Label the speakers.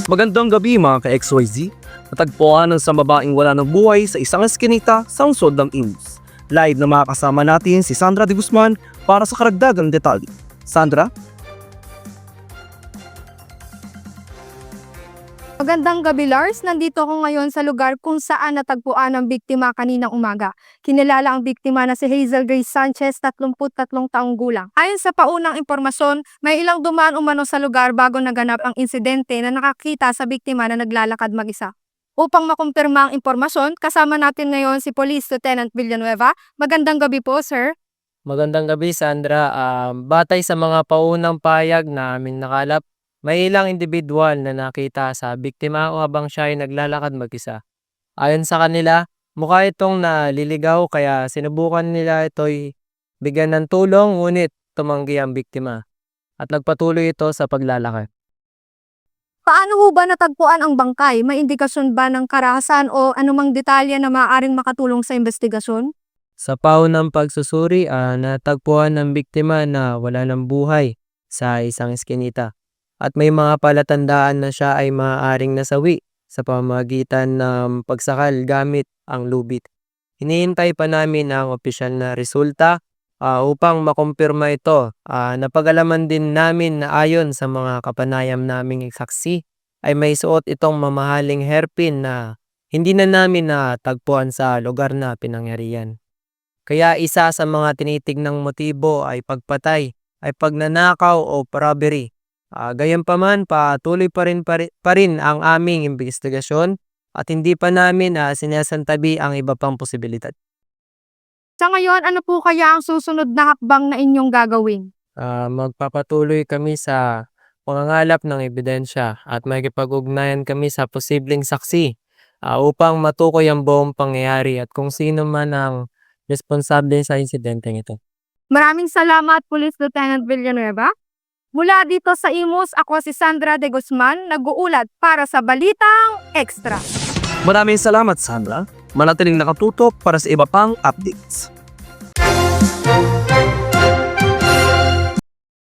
Speaker 1: Magandang gabi mga ka-XYZ. Natagpuan ng babaeng wala ng buhay sa isang eskinita sa lungsod ng Imus. Live na makakasama natin si Sandra de Guzman para sa karagdagang detalye. Sandra?
Speaker 2: Magandang gabi, Lars. Nandito ako ngayon sa lugar kung saan natagpuan ang biktima kaninang umaga. Kinilala ang biktima na si Hazel Grace Sanchez, 33 taong gulang. Ayon sa paunang impormasyon, may ilang dumaan umano sa lugar bago naganap ang insidente na nakakita sa biktima na naglalakad mag-isa. Upang makumpirma ang impormasyon, kasama natin ngayon si Police Lieutenant Villanueva. Magandang gabi po, sir.
Speaker 3: Magandang gabi, Sandra. Batay sa mga paunang payag na aming nakalap, may ilang individual na nakita sa biktima habang siya ay naglalakad mag-isa. Ayon sa kanila, mukha itong naliligaw kaya sinubukan nila ito'y bigyan ng tulong ngunit tumanggi ang biktima at nagpatuloy ito sa paglalakad.
Speaker 2: Paano ho ba natagpuan ang bangkay? May indikasyon ba ng karahasan o anumang detalye na maaaring makatulong sa investigasyon?
Speaker 3: Sa paunang pagsusuri, natagpuan ng biktima na wala ng buhay sa isang eskinita. At may mga palatandaan na siya ay maaaring nasawi sa pamamagitan ng pagsakal gamit ang lubid. Hinihintay pa namin ang opisyal na resulta upang makumpirma ito. Napag-alaman din namin na ayon sa mga kapanayam naming saksi ay may suot itong mamahaling hairpin na hindi na namin natagpuan sa lugar na pinangyarihan. Kaya isa sa mga tinitignang motibo ay pagpatay, ay pagnanakaw o robbery. Gayunpaman, patuloy pa rin ang aming investigasyon at hindi pa namin sinasantabi ang iba pang posibilidad.
Speaker 2: Sa ngayon, ano po kaya ang susunod na hakbang na inyong gagawin?
Speaker 3: Magpapatuloy kami sa pangangalap ng ebidensya at makikipag-ugnayan kami sa posibleng saksi upang matukoy ang buong pangyayari at kung sino man ang responsable sa insidenteng ito.
Speaker 2: Maraming salamat, Police Lieutenant Villanueva. Mula dito sa Imus, ako si Sandra de Guzman, nag-uulat para sa Balitang Extra.
Speaker 1: Maraming salamat Sandra. Manatiling nakatutok para sa iba pang updates.